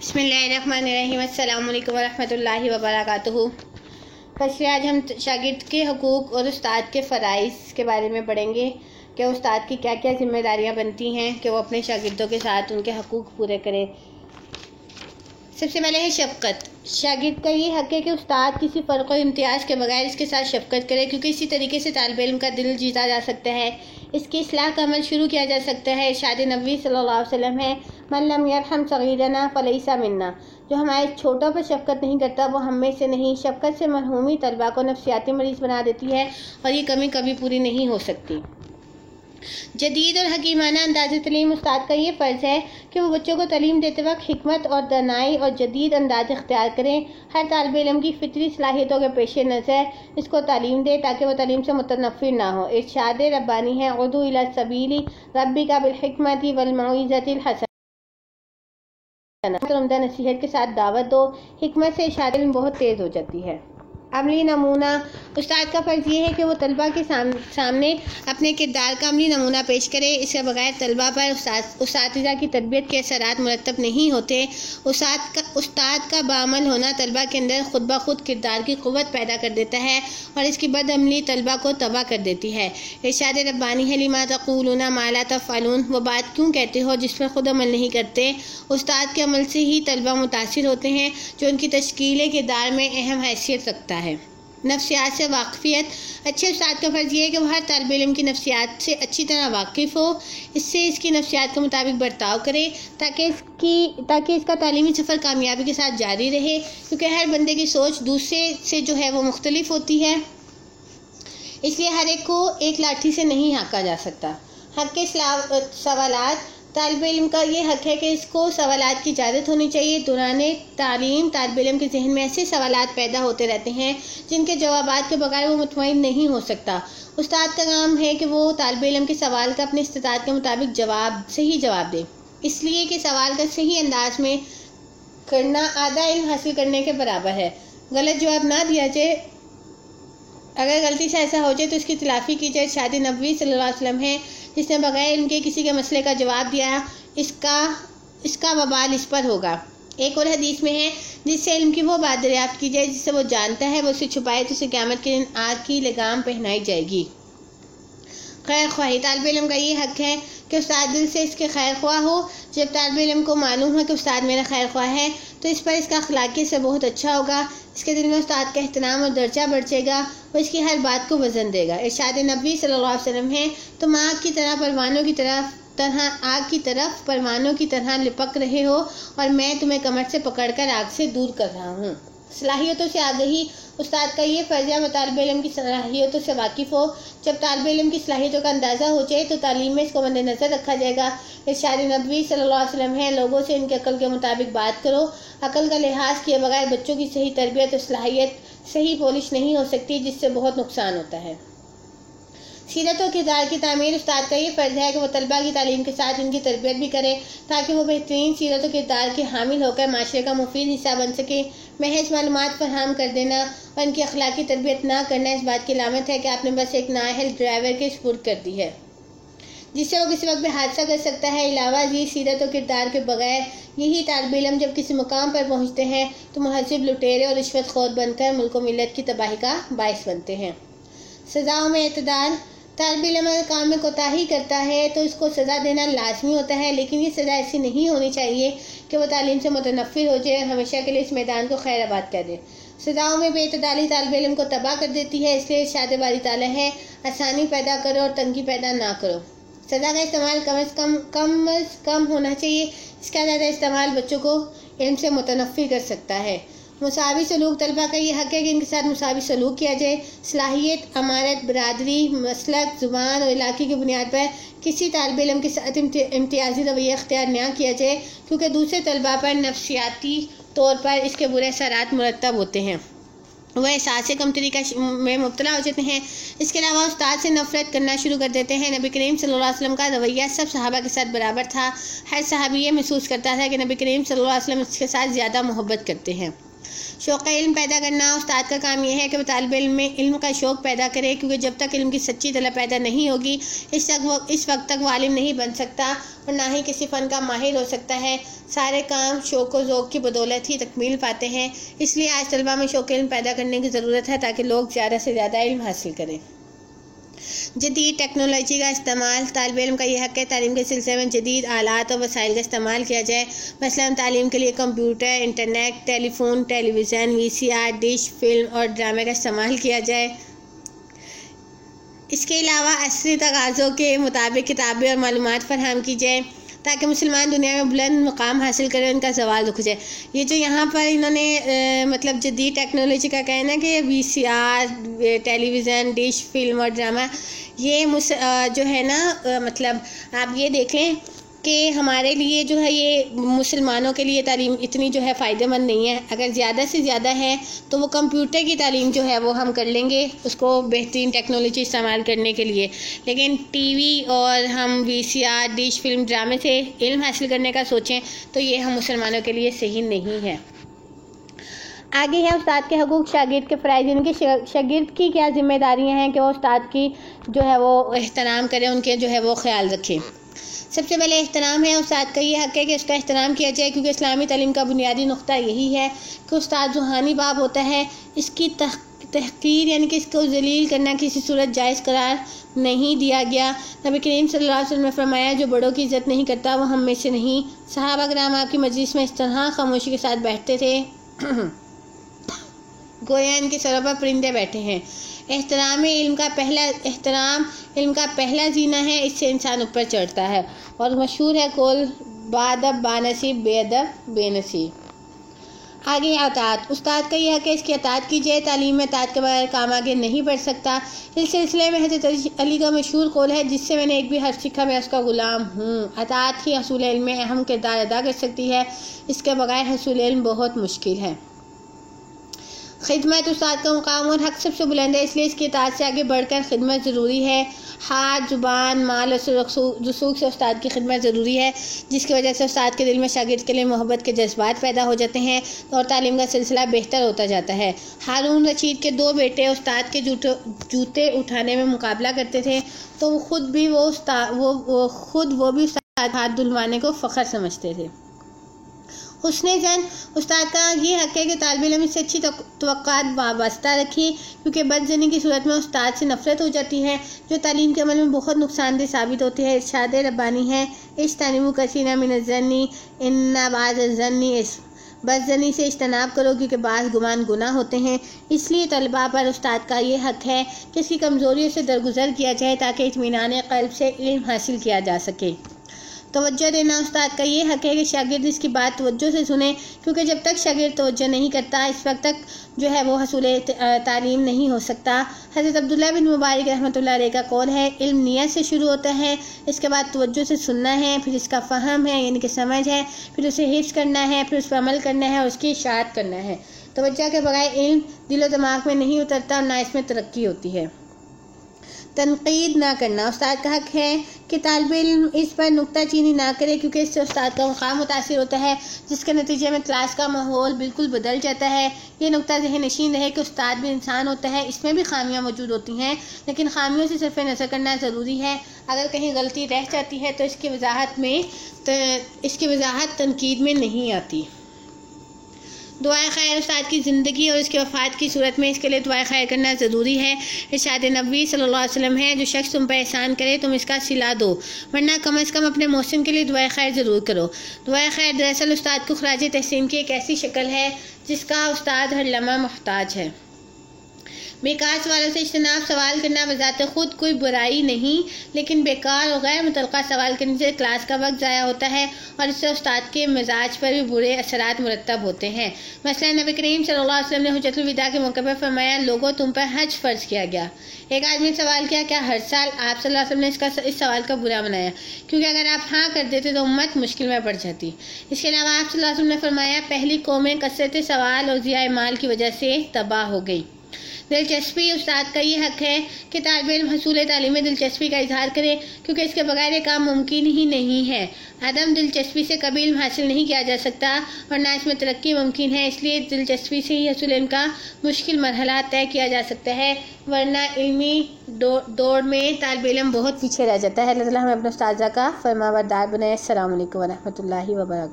बिस्मिल्लाहिर्रहमानिर्रहीम अस्सलामु अलैकुम वरहमतुल्लाहि वबरकातुहू। आज हम शागिर्द के हकूक़ और उस्ताद के फ़राइज़ के बारे में पढ़ेंगे कि उस्ताद की क्या क्या ज़िम्मेदारियाँ बनती हैं कि वो अपने शागिर्दों के साथ उनके हकूक़ पूरे करें। सबसे पहले है शफ़क़त। शागिर्द का ये हक़ है कि उस्ताद किसी फ़र्क़ और इम्तियाज़ के बगैर इसके साथ शफ़क़त करे, क्योंकि इसी तरीके से तालिब इल्म का दिल जीता जा सकता है, इसकी इस्लाह का अमल शुरू किया जा सकता है। इरशाद नबी सल्लल्लाहु अलैहि वसल्लम है, मन लम यरहम सगीरना फलैसा मिन्ना, जो हमारे छोटों पर शफ़क़त नहीं करता वो हम में से नहीं। शफ़क़त से मरहूमी तलबा को नफ्सियाती मरीज़ बना देती है और ये कमी कभी पूरी नहीं हो सकती। जदीद और हकीमाना अंदाज़ तलीम। उस्ताद का ये फ़र्ज़ है कि वो बच्चों को तालीम देते वक्त हिकमत और दानाई और जदीद अंदाज़ इख्तियार करें। हर तालिब इल्म की फ़ितरी सलाहियतों के पेश नज़र इसको तालीम दे ताकि वह तालीम से मुतनफ़िर ना हो। इरशाद रब्बानी है, उदू इला सबीली रब्बिका बिल हिकमति वल मौइज़तिल हसना, उम्दा नसीहत के साथ दावत दो। हिकमत से इरशाद इल्म बहुत तेज़ हो जाती है। अमली नमूना। उस्ताद का फ़र्ज़ ये है कि वो तलबा के सामने अपने किरदार का अमली नमूना पेश करे। इसके बगैर तलबा पर उस्तादिज़ा की तरबियत के असरात मुरतब नहीं होते। उस्ताद का बाअमल होना तलबा के अंदर खुद ब खुद किरदार की क़ुव्वत पैदा कर देता है और इसकी बदअमली तलबा को तबाह कर देती है। इरशाद रब्बानी है, लिमा तक़ूलूना मा ला तफ़अलून, वो बात क्यों कहते हो जिस पर खुद अमल नहीं करते। उस्ताद के अमल से ही तलबा मुतासिर होते हैं, जो उनकी तश्कील किरदार में अहम हैसियत रखता है। नफ्सियात से वाक़फ़ियत। अच्छे उस्ताद का फ़र्ज़ ये है कि वह हर तालिब इल्म की नफ्सियात से अच्छी तरह वाकिफ़ हो, इससे इसकी नफ्सियात के मुताबिक बर्ताव करे ताकि इसका तालीमी सफ़र कामयाबी के साथ जारी रहे, क्योंकि हर बंदे की सोच दूसरे से जो है वो मुख्तलिफ होती है, इसलिए हर एक को एक लाठी से नहीं हाँका जा सकता। हक़ के सवालात। तालिब इल्म का ये हक़ है कि इसको सवालात की इजाज़त होनी चाहिए। दौराने तालीम तालिब इल्म के जहन में ऐसे सवालात पैदा होते रहते हैं जिनके जवाबात के बगैर वो मुतमईन नहीं हो सकता। उस्ताद का काम है कि वो तालिब इल्म के सवाल का अपनी इस्तिताअत के मुताबिक सही जवाब दे, इसलिए कि सवाल का सही अंदाज में करना आधा इल्म हासिल करने के बराबर है। गलत जवाब ना दिया जाए, अगर गलती से ऐसा हो जाए तो इसकी तलाफ़ी की जाए। इरशाद नबी सल्लल्लाहु अलैहि वसल्लम है, जिसने बगैर इनके किसी के मसले का जवाब दिया इसका वबाल इस पर होगा। एक और हदीस में है, जिससे इल्म की वो बात दरियाफ्त की जाए जिससे वो जानता है, वो उसे छुपाए तो उसे क़यामत के दिन आग की लगाम पहनाई जाएगी। खैर ख्वाही। तालिब इल्म का ये हक़ है कि उस्ताद दिल से इसके खैर ख्वाह हो। जब तालिब इल्म को मालूम है कि उस्ताद मेरा खैर ख्वाह है तो इस पर इसका अखलाकियत से बहुत अच्छा होगा। इसके दिल में उस्ताद का एहतराम और दर्जा बढ़ेगा, वो इसकी हर बात को वज़न देगा। इरशाद नबी सल्लल्लाहु अलैहि वसल्लम है, तुम आग की तरह परवानों की तरह लिपक रहे हो और मैं तुम्हें कमर से पकड़कर आग से दूर कर रहा हूँ। सलाहियतों से आगही। उस्ताद का ये फ़र्ज़ है तालिब इल्म की सलाहियतों से वाकिफ़ हो। जब तालिब इल्म की सलाहियतों का अंदाज़ा हो जाए तो तालीम में इसको मद्देनज़र रखा जाएगा। इरशाद नबी सल्लल्लाहु अलैहि वसल्लम है, लोगों से इनके अकल के मुताबिक बात करो। अकल का लिहाज किए बगैर बच्चों की सही तरबियत और सलाहियत सही पॉलिश नहीं हो सकती, जिससे बहुत नुकसान होता है। सीरत और किरदार की तामीर। उस्ताद का ये फ़र्ज़ है कि वो तलबा की तालीम के साथ इनकी तरबियत भी करे ताकि वो बेहतरीन सीरत और किरदार के हामिल होकर माशरे का मुफीद हिस्सा बन सके। महज मालूमात फराहम कर देना और इनकी अखलाकी तरबियत ना करना इस बात की अलामत है कि आपने बस एक नाअहल ड्राइवर के सुपुर्द कर दी है, जिससे वो किसी वक्त भी हादसा कर सकता है। अलावा ये सीरत और किरदार के बगैर यही तालिब इल्म जब किसी मुकाम पर पहुँचते हैं तो महज़िब, लुटेरे और रिश्वतखोर बनकर मुल्क व मिल्लत की तबाही का बाइस बनते हैं। सज़ाओं में एतदाल। तालिब इल्म अगर काम में कोताही करता है तो इसको सज़ा देना लाजमी होता है, लेकिन ये सज़ा ऐसी नहीं होनी चाहिए कि वह तालीम से मुतनफ़िर हो जाए और हमेशा के लिए इस मैदान को खैराबाद कर दे। सज़ाओं में बेतदाली तालिब इल्म को तबाह कर देती है, इसलिए इरशाद बारी ताला है, आसानी पैदा करो और तंगी पैदा ना करो। सज़ा का इस्तेमाल कम अज़ कम होना चाहिए, इसका ज़्यादा इस्तेमाल बच्चों को इल्म से मुतनफ़िर कर सकता है। मुसावी सलूक। तलबा का ये हक़ है कि इनके साथ मुसावी सलूक किया जाए। सलाहियत, अमानत, बरादरी, मसलक, ज़ुबान और इलाक़े की बुनियाद पर किसी तालिब इल्म के साथ इम्तियाज़ी रवैया अख्तियार ना किया जाए, क्योंकि दूसरे तलबा पर नफ्सियाती तौर पर इसके बुरे असरात मुरतब होते हैं, वह एहसास कमतरी में मुब्तला हो जाते हैं। इसके अलावा उस्ताद से नफ़रत करना शुरू कर देते हैं। नबी करीम सल्लल्लाहु अलैहि वसल्लम का रवैया सब सहाबा के साथ बराबर था। हर सहाबी ये महसूस करता था कि नबी करीम सल्लल्लाहु अलैहि वसल्लम इसके साथ ज़्यादा मोहब्बत करते हैं। शौक़ इल्म पैदा करना, उस्ताद का काम यह है कि वो तालिब इल्म में इल्म का शौक़ पैदा करे, क्योंकि जब तक इल्म की सच्ची तलब पैदा नहीं होगी इस वक्त तक वो आलिम नहीं बन सकता और ना ही किसी फ़न का माहिर हो सकता है। सारे काम शौक़ व ज़ौक़ की बदौलत ही तकमील पाते हैं। इसलिए आज तलबा में शौक़ इल्म पैदा करने की ज़रूरत है ताकि लोग ज़्यादा से ज़्यादा इल्म हासिल करें। जदीद टेक्नोलॉजी का इस्तेमाल, तालिब इल्म का यह हक़ है तालीम के सिलसिले में जदीद आलात और वसाइल का इस्तेमाल किया जाए। मसलन तालीम के लिए computer, internet, telephone, television, VCR, dish, film और ड्रामे का इस्तेमाल किया जाए। इसके अलावा असली तकाज़ों के मुताबिक किताबें और मालूमात फराहम की जाए ताकि मुसलमान दुनिया में बुलंद मुकाम हासिल करें, उनका ज़वाल रुक जाए। ये जो यहाँ पर इन्होंने मतलब जदीद टेक्नोलॉजी का कहना है कि VCR, टेलीविज़न, डिश, फिल्म और ड्रामा, ये जो है ना मतलब आप ये देख लें कि हमारे लिए जो है ये मुसलमानों के लिए तालीम इतनी जो है फ़ायदेमंद नहीं है। अगर ज़्यादा से ज़्यादा है तो वो कंप्यूटर की तालीम जो है वो हम कर लेंगे उसको बेहतरीन टेक्नोलॉजी इस्तेमाल करने के लिए, लेकिन टीवी और हम VCR, डिश, फिल्म, ड्रामे से इल्म हासिल करने का सोचें तो ये हम मुसलमानों के लिए सही नहीं है। आगे है उस्ताद के हकूक़, शागिर्द के फ़राइज़। इनके शागिर्द की क्या ज़िम्मेदारियाँ हैं कि वो उस्ताद की जो है वो एहतराम करें, उनके जो है वो ख्याल रखें। सबसे पहले एहतराम है, उस्ताद का ये हक़ है कि उसका एहतराम किया जाए, क्योंकि इस्लामी तालीम का बुनियादी नुक्ता यही है कि उस्ताद रूहानी बाब होता है। इसकी तहक़ीर यानी कि इसको ज़लील करना किसी सूरत जायज़ करार नहीं दिया गया। नबी करीम सल्लल्लाहु अलैहि वसल्लम ने फरमाया, जो बड़ों की इज़्ज़त नहीं करता वो हम में से नहीं। सहाबा किराम आपकी मजलिस में इस तरह खामोशी के साथ बैठते थे गोया इनके सरों पर परिंदे बैठे हैं। एहतराम इल्म का पहला जीना है, इससे इंसान ऊपर चढ़ता है। और मशहूर है कौल, बादब बानसीब, बेअदब बेनसीब। आगे अतात, उस्ताद का यह है कि इसकी अतात की जाए। तालीम में अतात के बगैर काम आगे नहीं बढ़ सकता। इस सिलसिले में हज़रत अली का मशहूर कौल है, जिससे मैंने एक भी हर्फ सीखा मैं उसका ग़ुलाम हूँ। अतात ही हसूल इल्म में अहम किरदार अदा कर सकती है, इसके बगैर हसूल इल्म बहुत मुश्किल है। खिदमत, उस्ताद का मुकाम और हक़ सबसे बुलंद है, इसलिए इसकी इताअत से आगे बढ़कर खिदमत ज़रूरी है। हाथ, ज़ुबान, माल और रसूख से उस्ताद की खिदमत ज़रूरी है, जिसकी वजह से उस्ताद के दिल में शागिर्द के लिए मोहब्बत के जज्बात पैदा हो जाते हैं और तालीम का सिलसिला बेहतर होता जाता है। हारून रशीद के 2 बेटे उस्ताद के जूते उठाने में मुकाबला करते थे, तो खुद भी वो उस्ताद हाथ धुलवाने को फ़ख्र समझते थे। हुस्ने ज़न, उस्ताद का ये हक़ है कि तालिब इल्म से अच्छी तवक्कुआत वाबस्ता रखी, क्योंकि बदज़नी की सूरत में उस्ताद से नफ़रत हो जाती है, जो तालीम के अमल में बहुत नुकसानदेह साबित होती है। इरशाद रब्बानी है, इज्तनिबू कसीरा मिनज़्ज़न्नी इन्ना बाज़-ज़न्नी इस्म, बदज़नी से इज्तनाब करो क्योंकि बाज़ गुमान गुनाह होते हैं। इसलिए तलबा पर उस्ताद का ये हक़ है कि इसकी कमज़ोरियों से दरगुज़र किया जाए ताकि इत्मीनान क़ल्ब से इल्म हासिल किया जा सके। तवज्जो देना, उस्ताद का ये हक़ है कि शागिर्द इसकी बात तवज्जो से सुने, क्योंकि जब तक शागिर्द तवज्जो नहीं करता इस वक्त तक जो है वो हसूल तालीम नहीं हो सकता। हज़रत अब्दुल्लाह बिन मुबारक रहमतुल्लाह अलैह का कौल है, इल्म नियत से शुरू होता है, इसके बाद तवज्जो से सुनना है, फिर इसका फ़हम है यानी कि समझ है, फिर उसे हिफ्ज़ करना है, फिर उस पर अमल करना है और उसकी इशाअत करना है। तवज्जो के बगैर इल्म दिलो दिमाग में नहीं उतरता और ना इसमें तरक्की होती है। तनकीद ना करना, उस्ताद का हक़ है कि तालिब इल्म इस पर नुक्ताचीनी ना करे, क्योंकि इससे उस्ताद का मुकाम मुतासिर होता है, जिसके नतीजे में क्लास का माहौल बिल्कुल बदल जाता है। ये नुक्ता ज़हन नशीन रहे कि उस्ताद भी इंसान होता है, इसमें भी खामियां मौजूद होती हैं, लेकिन खामियों से सिर्फ नज़र करना ज़रूरी है। अगर कहीं गलती रह जाती है तो इसकी वजाहत तनकीद में नहीं आती। दुआए खैर, उस्ताद की ज़िंदगी और उसकी वफ़ात की सूरत में इसके लिए दुआए खैर करना ज़रूरी है। इरशाद नबी सल्लल्लाहु अलैहि वसल्लम है, जो शख्स तुम पर एहसान करे तुम इसका सिला दो, वरना कम अज़ कम अपने मौसम के लिए दुआए खैर ज़रूर करो। दुआए खैर दरअसल उस्ताद को खराज तहसीन की एक ऐसी शक्ल है जिसका उस्ताद हर लम्हा मोहताज है। बेकार सवालों से इज्तनाब, सवाल करना बजाते खुद कोई बुराई नहीं, लेकिन बेकार और गैर मुतल्लक़ा सवाल करने से क्लास का वक्त ज़ाया होता है और इससे उस्ताद के मिजाज पर भी बुरे असरात मुरतब होते हैं। मसलन नबी करीम सल्लल्लाहु अलैहि वसल्लम ने हुज्जतुल विदा के मौके पर फरमाया, लोगों तुम पर हज फ़र्ज़ किया गया। एक आदमी ने सवाल किया, क्या हर साल? आप सल्लल्लाहु अलैहि वसल्लम ने इस सवाल का बुरा बनाया, क्योंकि अगर आप हाँ कर देते तो उम्मत मुश्किल में पड़ जाती। इसके अलावा आप सल्लल्लाहु अलैहि वसल्लम ने फरमाया, पहली कौमें कसरत सवाल और ज़िया माल की वजह से तबाह हो गई। दिलचस्पी उस्ताद का ये हक़ है कि तालिब इल्म हसूल तालीम में दिलचस्पी का इजहार करे, क्योंकि इसके बगैर ये काम मुमकिन ही नहीं है। अदम दिलचस्पी से कभी इल्म हासिल नहीं किया जा सकता और ना इसमें तरक्की मुमकिन है। इसलिए दिलचस्पी से ही हसूल इल्म का मुश्किल मरहला तय किया जा सकता है, वरना इल्मी दौड़ में तालिब इल्म बहुत पीछे रह जाता है। अल्लाह ताला हमें अपने उस्ताद का फरमाबरदार बनाए। अस्सलामु अलैकुम व रहमतुल्लाहि व बरकातहू।